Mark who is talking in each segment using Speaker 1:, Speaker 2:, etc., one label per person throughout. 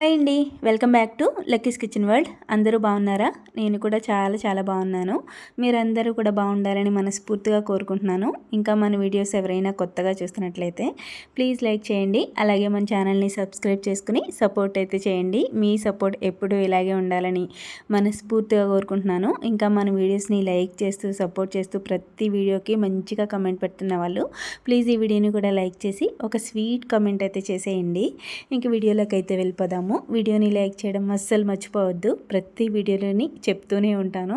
Speaker 1: Hi అండి. Welcome back to Lucky's kitchen world. అందరూ బాగున్నారా? నేను కూడా చాలా చాలా బాగున్నాను. మీరందరూ కూడా బాగుండాలని మనస్ఫూర్తిగా కోరుకుంటున్నాను. ఇంకా మన వీడియోస్ ఎవరైనా కొత్తగా చూస్తున్నట్లయితే ప్లీజ్ లైక్ చేయండి. అలాగే మన ఛానల్ని సబ్స్క్రైబ్ చేసుకుని సపోర్ట్ అయితే చేయండి. మీ సపోర్ట్ ఎప్పుడూ ఇలాగే ఉండాలని మనస్ఫూర్తిగా కోరుకుంటున్నాను. ఇంకా మన వీడియోస్ని లైక్ చేస్తూ సపోర్ట్ చేస్తూ ప్రతి వీడియోకి మంచిగా కమెంట్ పెడుతున్న వాళ్ళు ప్లీజ్ ఈ వీడియోని కూడా లైక్ చేసి ఒక స్వీట్ కమెంట్ అయితే చేసేయండి. ఇంక వీడియోలోకి అయితే వెళ్ళిపోదాం. వీడియోని లైక్ చేయడం అస్సలు మర్చిపోవద్దు. ప్రతి వీడియోలోని చెప్తూనే ఉంటాను,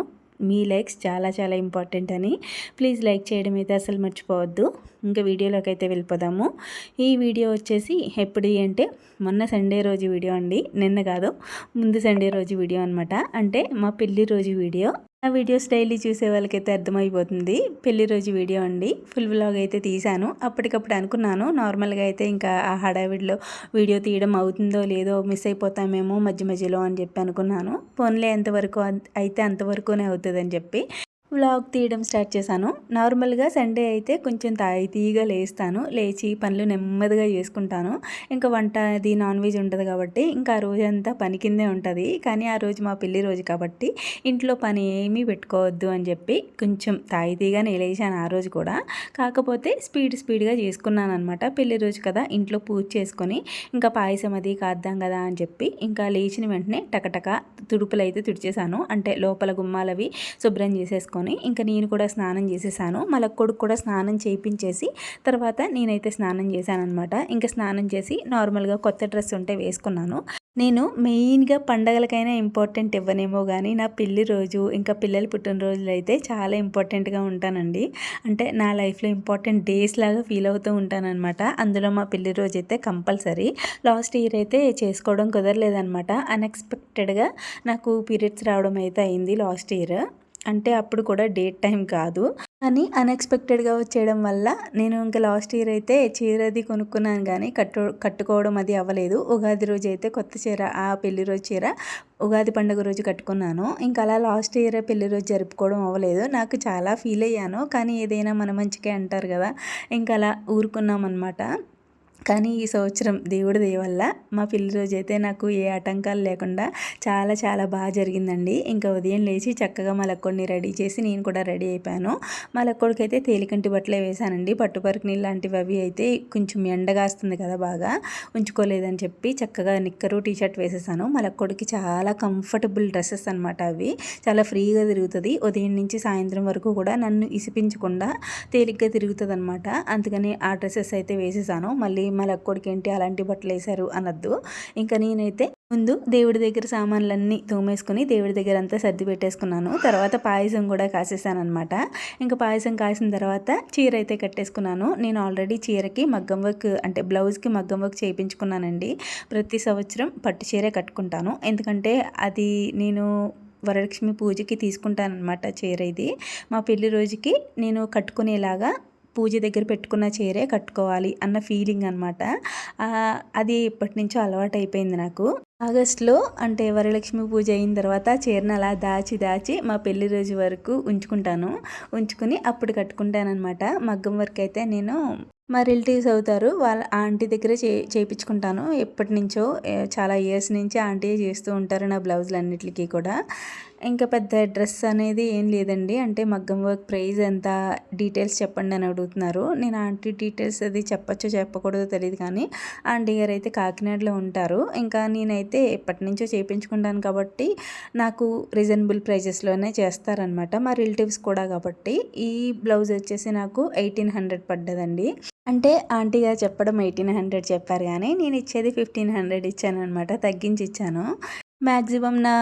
Speaker 1: మీ లైక్స్ చాలా చాలా ఇంపార్టెంట్ అని. ప్లీజ్ లైక్ చేయడం అయితే అసలు మర్చిపోవద్దు. ఇంకా వీడియోలోకి అయితే వెళ్ళిపోదాము. ఈ వీడియో వచ్చేసి ఎప్పుడు అంటే మొన్న సండే రోజు వీడియో అండి, నిన్న కాదు, ముందు సండే రోజు వీడియో అనమాట. అంటే మా పెళ్లి రోజు వీడియో. ఆ వీడియోస్ డైలీ చూసే వాళ్ళకైతే అర్థమైపోతుంది, పెళ్లి రోజు వీడియో అండి. ఫుల్ వ్లాగ్ అయితే తీశాను. అప్పటికప్పుడు అనుకున్నాను నార్మల్గా అయితే ఇంకా ఆ హడావిడిలో వీడియో తీయడం అవుతుందో లేదో, మిస్ అయిపోతామేమో మధ్య మధ్యలో అని చెప్పి అనుకున్నాను. ఫోన్లే ఎంతవరకు అయితే అంతవరకునే అవుతుందని చెప్పి వ్లాగ్ తీయడం స్టార్ట్ చేశాను. నార్మల్గా సండే అయితే కొంచెం తాయితీగా లేస్తాను, లేచి పనులు నెమ్మదిగా చేసుకుంటాను. ఇంకా వంట అది నాన్ వెజ్ ఉంటుంది కాబట్టి ఇంకా ఆ రోజంతా పని కిందే ఉంటుంది. కానీ ఆ రోజు మా పెళ్లి రోజు కాబట్టి ఇంట్లో పని ఏమీ పెట్టుకోవద్దు అని చెప్పి కొంచెం తాయితీగానే లేచాను ఆ రోజు కూడా. కాకపోతే స్పీడ్గా చేసుకున్నాను అనమాట. పెళ్లి రోజు కదా, ఇంట్లో పూజ చేసుకొని ఇంకా పాయసం అది కాద్దాం కదా అని చెప్పి ఇంకా లేచిన వెంటనే టకటక తుడుపులు అయితే తుడిచేశాను. అంటే లోపల గుమ్మాలవి శుభ్రం చేసేసుకొని ఇంకా నేను కూడా స్నానం చేసేసాను. మళ్ళీ కొడుకు కూడా స్నానం చేయించేసి తర్వాత నేనైతే స్నానం చేశాను అనమాట. ఇంకా స్నానం చేసి నార్మల్గా కొత్త డ్రెస్ ఉంటే వేసుకున్నాను. నేను మెయిన్గా పండగలకైనా ఇంపార్టెంట్ ఇవ్వనేమో కానీ నా పెళ్లి రోజు ఇంకా పిల్లల పుట్టినరోజులు అయితే చాలా ఇంపార్టెంట్గా ఉంటానండి. అంటే నా లైఫ్లో ఇంపార్టెంట్ డేస్ లాగా ఫీల్ అవుతూ ఉంటానన్నమాట. అందులో మా పెళ్లి రోజు అయితే కంపల్సరీ. లాస్ట్ ఇయర్ అయితే చేసుకోవడం కుదరలేదనమాట. అన్ఎక్స్పెక్టెడ్గా నాకు పీరియడ్స్ రావడం అయితే అయింది లాస్ట్ ఇయర్. అంటే అప్పుడు కూడా డేట్ టైం కాదు అని అన్ఎక్స్పెక్టెడ్గా వచ్చేయడం వల్ల నేను ఇంకా లాస్ట్ ఇయర్ అయితే చీర అది కొనుక్కున్నాను కానీ కట్టుకోవడం అది అవ్వలేదు. ఉగాది రోజు అయితే కొత్త చీర, ఆ పెళ్లి రోజు చీర ఉగాది పండుగ రోజు కట్టుకున్నాను. ఇంకా అలా లాస్ట్ ఇయర్ పెళ్లి రోజు జరుపుకోవడం అవ్వలేదు. నాకు చాలా ఫీల్ అయ్యాను. కానీ ఏదైనా మన మంచికే అంటారు కదా, ఇంకా అలా ఊరుకున్నాం అనమాట. కానీ ఈ సంవత్సరం దేవుడి దయ వల్ల మా పెళ్లి రోజు అయితే నాకు ఏ ఆటంకాలు లేకుండా చాలా చాలా బాగా జరిగిందండి. ఇంకా ఉదయం లేచి చక్కగా మా లక్కోడిని రెడీ చేసి నేను కూడా రెడీ అయిపోయాను. మా లక్కోడికి అయితే తేలికంటి బట్టలే వేశానండి. పట్టుపరుకుని లాంటివి అవి అయితే కొంచెం ఎండగాస్తుంది కదా, బాగా ఉంచుకోలేదని చెప్పి చక్కగా నిక్కరు టీషర్ట్ వేసేసాను. మా లక్కోడికి చాలా కంఫర్టబుల్ డ్రెస్సెస్ అనమాట అవి. చాలా ఫ్రీగా తిరుగుతుంది. ఉదయం నుంచి సాయంత్రం వరకు కూడా నన్ను ఇసిపించకుండా తేలిగ్గా తిరుగుతుంది అనమాట. అందుకని ఆ డ్రెస్సెస్ అయితే వేసేసాను. మళ్ళీ మా లక్కోడికి ఏంటి అలాంటి బట్టలు వేశారు అనొద్దు. ఇంకా నేనైతే ముందు దేవుడి దగ్గర సామాన్లన్నీ తోమేసుకుని దేవుడి దగ్గర అంతా సర్ది పెట్టేసుకున్నాను. తర్వాత పాయసం కూడా కాసేసాను అనమాట. ఇంకా పాయసం కాసిన తర్వాత చీర అయితే కట్టేసుకున్నాను. నేను ఆల్రెడీ చీరకి మగ్గం వర్క్ అంటే బ్లౌజ్కి మగ్గం వర్క్ చేయించుకున్నానండి. ప్రతి సంవత్సరం పట్టు చీరే కట్టుకుంటాను. ఎందుకంటే అది నేను వరలక్ష్మి పూజకి తీసుకుంటానమాట చీర. ఇది మా పెళ్లి రోజుకి నేను కట్టుకునేలాగా పూజ దగ్గర పెట్టుకున్న చీరే కట్టుకోవాలి అన్న ఫీలింగ్ అనమాట. అది ఎప్పటి నుంచో అలవాటు అయిపోయింది నాకు. ఆగస్టులో అంటే వరలక్ష్మి పూజ అయిన తర్వాత చీరను అలా దాచి మా పెళ్లి రోజు వరకు ఉంచుకుని అప్పుడు కట్టుకుంటానమాట. మగ్గం వర్క్ అయితే నేను మా రిలేటివ్స్ అవుతారు, వాళ్ళ ఆంటీ దగ్గర చేయించుకుంటాను. ఎప్పటి నుంచో చాలా ఇయర్స్ నుంచి ఆంటీ చేస్తూ ఉంటారు నా బ్లౌజులు అన్నిటికీ కూడా. ఇంకా పెద్ద డ్రెస్ అనేది ఏం లేదండి. అంటే మగ్గం వర్క్ ప్రైస్ ఎంత, డీటెయిల్స్ చెప్పండి అని అడుగుతున్నారు. నేను ఆంటీ డీటెయిల్స్ అది చెప్పచ్చో చెప్పకూడదో తెలియదు కానీ ఆంటీ గారు అయితే కాకినాడలో ఉంటారు. ఇంకా నేనైతే ఎప్పటి నుంచో చేయించుకుంటాను కాబట్టి నాకు రీజనబుల్ ప్రైజెస్లోనే చేస్తారనమాట, మా రిలేటివ్స్ కూడా కాబట్టి. ఈ బ్లౌజ్ వచ్చేసి నాకు 1800 పడ్డదండి. అంటే ఆంటీ గారు చెప్పడం 1800 చెప్పారు కానీ నేను ఇచ్చేది 1500 ఇచ్చాను అనమాట, తగ్గించి ఇచ్చాను. మ్యాక్సిమం నా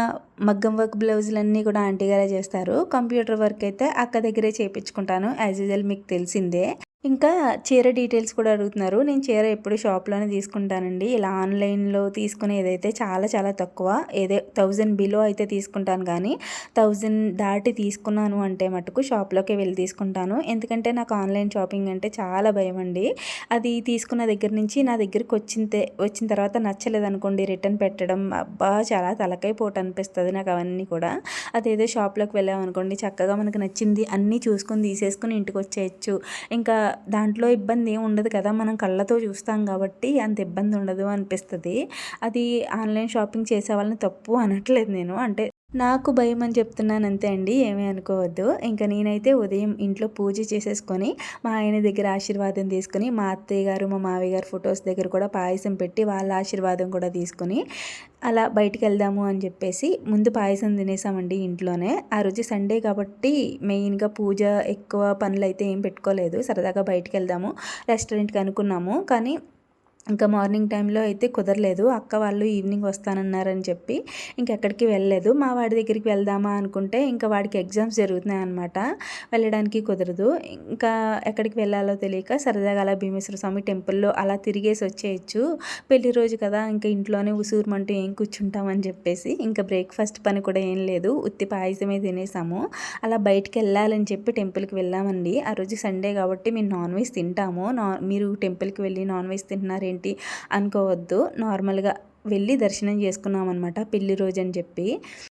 Speaker 1: మగ్గం వర్క్ బ్లౌజులన్నీ కూడా ఆంటీ గారే చేస్తారు. కంప్యూటర్ వర్క్ అయితే అక్క దగ్గరే చేయించుకుంటాను, యాజ్ యూజువల్ మీకు తెలిసిందే. ఇంకా చీర డీటెయిల్స్ కూడా అడుగుతున్నారు. నేను చీర ఎప్పుడు షాప్లోనే తీసుకుంటానండి. ఇలా ఆన్లైన్లో తీసుకునేదైతే చాలా చాలా తక్కువ. 1000 బిలో అయితే తీసుకుంటాను కానీ 1000 దాటి తీసుకున్నాను అంటే మటుకు షాప్లోకి వెళ్ళి తీసుకుంటాను. ఎందుకంటే నాకు ఆన్లైన్ షాపింగ్ అంటే చాలా భయం అండి. అది తీసుకున్న దగ్గర నుంచి నా దగ్గరికి వచ్చిన తర్వాత నచ్చలేదనుకోండి, రిటర్న్ పెట్టడం అబ్బా చాలా తలకాయ పోటు అనిపిస్తుంది నాకు అవన్నీ కూడా. అదేదో షాప్లోకి వెళ్ళామనుకోండి, చక్కగా మనకు నచ్చింది అన్నీ చూసుకొని తీసేసుకుని ఇంటికి వచ్చేయచ్చు. ఇంకా దాంట్లో ఇబ్బంది ఏమి ఉండదు కదా, మనం కళ్ళతో చూస్తాం కాబట్టి అంత ఇబ్బంది ఉండదు అనిపిస్తుంది. అది ఆన్లైన్ షాపింగ్ చేసే వాళ్ళని తప్పు అనట్లేదు నేను, అంటే నాకు భయం అని చెప్తున్నాను అంతే అండి, ఏమీ అనుకోవద్దు. ఇంకా నేనైతే ఉదయం ఇంట్లో పూజ చేసేసుకొని మా ఆయన దగ్గర ఆశీర్వాదం తీసుకొని, మా అత్తయ్య గారు మా మావయ్య గారు ఫొటోస్ దగ్గర కూడా పాయసం పెట్టి వాళ్ళ ఆశీర్వాదం కూడా తీసుకొని అలా బయటికి వెళ్దాము అని చెప్పేసి ముందు పాయసం తినేసామండి ఇంట్లోనే. ఆ రోజు సండే కాబట్టి మెయిన్గా పూజ ఎక్కువ పనులు అయితే ఏం పెట్టుకోలేదు, సరదాగా బయటికి వెళ్దాము రెస్టారెంట్కి అనుకున్నాము. కానీ ఇంకా మార్నింగ్ టైంలో అయితే కుదరలేదు, అక్క వాళ్ళు ఈవినింగ్ వస్తానన్నారని చెప్పి ఇంకెక్కడికి వెళ్ళలేదు. మా వాడి దగ్గరికి వెళ్దామా అనుకుంటే ఇంకా వాడికి ఎగ్జామ్స్ జరుగుతున్నాయి అనమాట, వెళ్ళడానికి కుదరదు. ఇంకా ఎక్కడికి వెళ్ళాలో తెలియక సరదాగా అలా భీమేశ్వర స్వామి టెంపుల్లో అలా తిరిగేసి వచ్చేయచ్చు, పెళ్లి రోజు కదా ఇంకా ఇంట్లోనే ఉసూరుమంటూ ఏం కూర్చుంటామని చెప్పేసి ఇంకా బ్రేక్ఫాస్ట్ పని కూడా ఏం లేదు, ఉత్తి పాయసమే తినేసాము. అలా బయటికి వెళ్ళాలని చెప్పి టెంపుల్కి వెళ్ళామండి. ఆ రోజు సండే కాబట్టి మేము నాన్ వెజ్ తింటాము. మీరు టెంపుల్కి వెళ్ళి నాన్ వెజ్ తింటున్నారు అనుకోవద్దు, నార్మల్గా వెళ్ళి దర్శనం చేసుకున్నాం అనమాట పెళ్లి రోజు అని చెప్పి.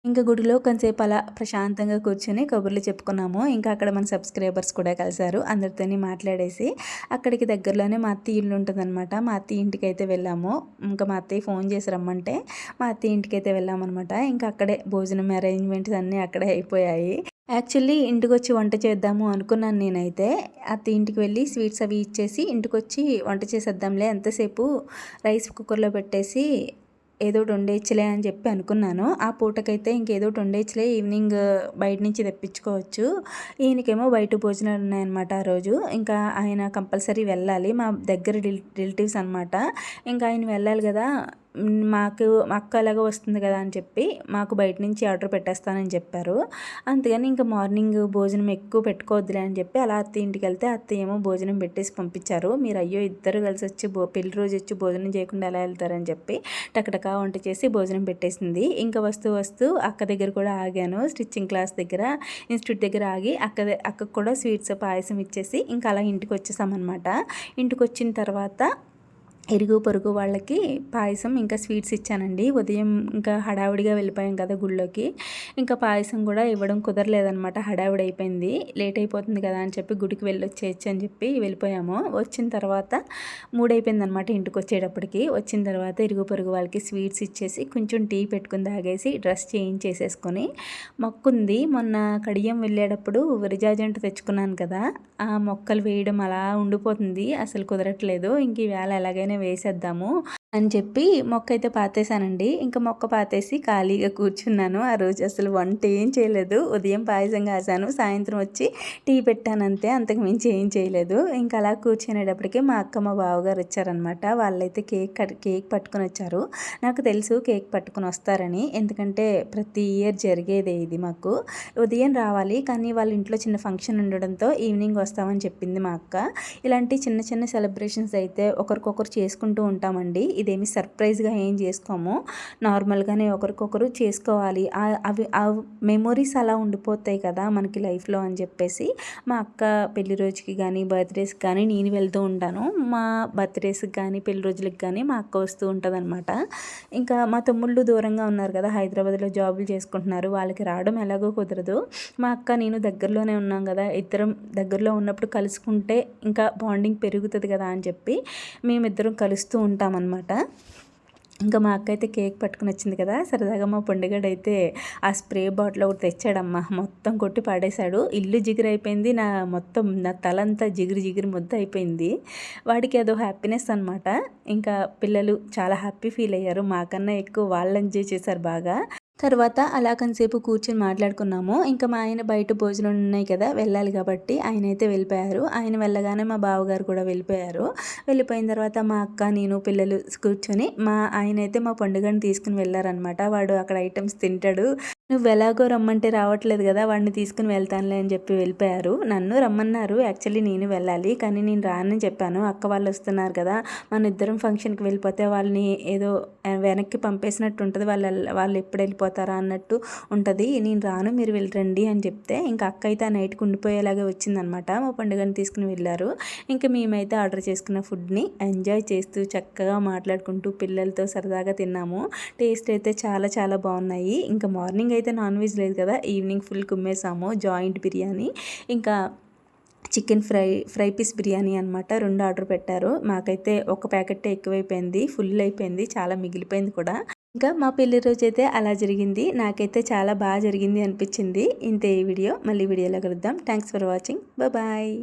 Speaker 1: ఇంకా గుడిలో కొంతసేపు అలా ప్రశాంతంగా కూర్చొని కబుర్లు చెప్పుకున్నాము. ఇంకా అక్కడ మన సబ్స్క్రైబర్స్ కూడా కలిశారు, అందరితోని మాట్లాడేసి అక్కడికి దగ్గరలోనే మా అత్తయ్య ఇల్లు ఉంటుందన్నమాట, మా అత్తయ్య ఇంటికి అయితే వెళ్ళాము. ఇంకా మా అత్తయ్య ఫోన్ చేసి రమ్మంటే మా అత్తయ్య ఇంటికి అయితే వెళ్ళామన్నమాట. ఇంకా అక్కడే భోజనం అరేంజ్మెంట్స్ అన్నీ అక్కడే అయిపోయాయి. యాక్చువల్లీ ఇంటికి వచ్చి వంట చేద్దాము అనుకున్నాను నేనైతే, అత్తయ్య ఇంటికి వెళ్ళి స్వీట్స్ అవి ఇచ్చేసి ఇంటికి వచ్చి వంట చేసేద్దాంలే, ఎంతసేపు రైస్ కుక్కర్లో పెట్టేసి ఏదో ఒకటి వండేయచ్చులే అని చెప్పి అనుకున్నాను. ఆ పూటకైతే ఇంకేదో ఒకటి వండేయచ్చులే, ఈవినింగ్ బయట నుంచి తెప్పించుకోవచ్చు. ఈయనకేమో బయట భోజనాలు ఉన్నాయన్నమాట ఆ రోజు, ఇంకా ఆయన కంపల్సరీ వెళ్ళాలి, మా దగ్గర రిలేటివ్స్ అనమాట. ఇంకా ఆయన వెళ్ళాలి కదా, మాకు మా అక్క ఎలాగో వస్తుంది కదా అని చెప్పి మాకు బయట నుంచి ఆర్డర్ పెట్టేస్తానని చెప్పారు. అందుకని ఇంకా మార్నింగ్ భోజనం ఎక్కువ పెట్టుకోవద్దులే అని చెప్పి అలా అత్తయ్య ఇంటికి వెళ్తే అత్తయ్య ఏమో భోజనం పెట్టేసి పంపించారు. మీరు అయ్యో ఇద్దరు కలిసి వచ్చి పెళ్లి రోజు వచ్చి భోజనం చేయకుండా ఎలా వెళ్తారని చెప్పి టకటకా వంట చేసి భోజనం పెట్టేసింది. ఇంకా వస్తూ అక్క దగ్గర కూడా ఆగాను, స్టిచ్చింగ్ క్లాస్ దగ్గర ఇన్స్టిట్యూట్ దగ్గర ఆగి అక్కకు కూడా స్వీట్స్ పాయసం ఇచ్చేసి ఇంకా అలా ఇంటికి వచ్చేసామన్నమాట. ఇంటికి వచ్చిన తర్వాత ఇరుగు పొరుగు వాళ్ళకి పాయసం ఇంకా స్వీట్స్ ఇచ్చానండి. ఉదయం ఇంకా హడావుడిగా వెళ్ళిపోయాం కదా గుళ్ళోకి, ఇంకా పాయసం కూడా ఇవ్వడం కుదరలేదనమాట, హడావుడి అయిపోయింది, లేట్ అయిపోతుంది కదా అని చెప్పి గుడికి వెళ్ళొచ్చేయచ్చు అని చెప్పి వెళ్ళిపోయాము. వచ్చిన తర్వాత 3 అయిపోయిందనమాట ఇంటికి వచ్చేటప్పటికి. వచ్చిన తర్వాత ఇరుగు పొరుగు వాళ్ళకి స్వీట్స్ ఇచ్చేసి కొంచెం టీ పెట్టుకుని తాగేసి డ్రెస్ చేంజ్ చేసేసుకొని, మొక్కుంది మొన్న కడియం వెళ్ళేటప్పుడు విరజాజంట తెచ్చుకున్నాను కదా, ఆ మొక్కలు వేయడం అలా ఉండిపోతుంది, అసలు కుదరట్లేదు. ఇంక ఈవేళ ఎలాగైనా వేసేద్దాము అని చెప్పి మొక్క అయితే పాతేశానండి. ఇంకా మొక్క పాతేసి ఖాళీగా కూర్చున్నాను. ఆ రోజు అసలు వంట ఏం చేయలేదు, ఉదయం పాయసం కాసాను, సాయంత్రం వచ్చి టీ పెట్టాను అంతే, అంతకు మించి ఏం చేయలేదు. ఇంకా అలా కూర్చునేటప్పటికి మా అక్క మా బావగారు వచ్చారనమాట. వాళ్ళైతే కేక్ పట్టుకొని వచ్చారు. నాకు తెలుసు కేక్ పట్టుకొని వస్తారని, ఎందుకంటే ప్రతి ఇయర్ జరిగేదే ఇది మాకు. ఉదయం రావాలి కానీ వాళ్ళ ఇంట్లో చిన్న ఫంక్షన్ ఉండడంతో ఈవినింగ్ వస్తామని చెప్పింది మా అక్క. ఇలాంటి చిన్న చిన్న సెలబ్రేషన్స్ అయితే ఒకరికొకరు చేసుకుంటూ ఉంటామండి. ఇదేమి సర్ప్రైజ్గా ఏం చేసుకోము, నార్మల్గానే ఒకరికొకరు చేసుకోవాలి. అవి ఆ మెమొరీస్ అలా ఉండిపోతాయి కదా మనకి లైఫ్లో అని చెప్పేసి మా అక్క పెళ్లి రోజుకి కానీ బర్త్డేస్కి కానీ నేను వెళ్తూ ఉంటాను. మా బర్త్డేస్కి కానీ పెళ్లి రోజులకి కానీ మా అక్క వస్తూ ఉంటుంది అనమాట. ఇంకా మా తమ్ముళ్ళు దూరంగా ఉన్నారు కదా, హైదరాబాద్లో జాబులు చేసుకుంటున్నారు, వాళ్ళకి రావడం ఎలాగో కుదరదు. మా అక్క నేను దగ్గరలోనే ఉన్నాం కదా, ఇద్దరం దగ్గరలో ఉన్నప్పుడు కలుసుకుంటే ఇంకా బాండింగ్ పెరుగుతుంది కదా అని చెప్పి మేమిద్దరం కలుస్తూ ఉంటామన్నమాట. ఇంకా మా అక్క అయితే కేక్ పట్టుకుని వచ్చింది కదా, సరదాగా మా పండుగడైతే ఆ స్ప్రే బాటిల్ ఒకటి తెచ్చాడమ్మా, మొత్తం కొట్టి పాడేశాడు, ఇల్లు జిగురు అయిపోయింది, నా తలంతా జిగురు ముద్ద అయిపోయింది. వాడికి అదో హ్యాపీనెస్ అనమాట. ఇంకా పిల్లలు చాలా హ్యాపీ ఫీల్ అయ్యారు, మాకన్నా ఎక్కువ వాళ్ళు ఎంజాయ్ చేశారు బాగా. తర్వాత అలా కొంతసేపు కూర్చొని మాట్లాడుకున్నాము. ఇంకా మా ఆయన బయట భోజనాలు ఉన్నాయి కదా, వెళ్ళాలి కాబట్టి ఆయన అయితే వెళ్ళిపోయారు. ఆయన వెళ్ళగానే మా బావగారు కూడా వెళ్ళిపోయారు. వెళ్ళిపోయిన తర్వాత మా అక్క నేను పిల్లలు కూర్చొని మా ఆయన అయితే మా పండుగని తీసుకుని వెళ్ళారనమాట. వాడు అక్కడ ఐటమ్స్ తింటాడు, నువ్వు ఎలాగో రమ్మంటే రావట్లేదు కదా, వాడిని తీసుకుని వెళ్తానులే అని చెప్పి వెళ్ళిపోయారు. నన్ను రమ్మన్నారు, యాక్చువల్లీ నేను వెళ్ళాలి కానీ నేను రానని చెప్పాను. అక్క వాళ్ళు వస్తున్నారు కదా, మన ఇద్దరం ఫంక్షన్కి వెళ్ళిపోతే వాళ్ళని ఏదో వెనక్కి పంపేసినట్టు ఉంటుంది, వాళ్ళు ఎప్పుడు వెళ్ళిపోతారా అన్నట్టు ఉంటుంది, నేను రాను మీరు వెళ్ళరండి అని చెప్తే ఇంకా అక్క అయితే ఆ నైట్కి ఉండిపోయేలాగా వచ్చిందనమాట. మా పండుగని తీసుకుని వెళ్ళారు. ఇంకా మేమైతే ఆర్డర్ చేసుకున్న ఫుడ్ని ఎంజాయ్ చేస్తూ చక్కగా మాట్లాడుకుంటూ పిల్లలతో సరదాగా తిన్నాము. టేస్ట్ అయితే చాలా చాలా బాగున్నాయి. ఇంకా మార్నింగ్ అయితే నాన్ వెజ్ లేదు కదా, ఈవినింగ్ ఫుల్ కుమ్మేసాము, జాయింట్ బిర్యానీ. ఇంకా చికెన్ ఫ్రై పీస్ బిర్యానీ అనమాట. 2 ఆర్డర్ పెట్టారు. మాకైతే ఒక ప్యాకెట్ ఎక్కువైపోయింది, ఫుల్ అయిపోయింది, చాలా మిగిలిపోయింది కూడా. ఇంకా మా పెళ్లి రోజైతే అలా జరిగింది. నాకైతే చాలా బాగా జరిగింది అనిపించింది. ఇంతే ఈ వీడియో. మళ్ళీ వీడియోలో కలుద్దాం. Thanks for watching. బాయ్.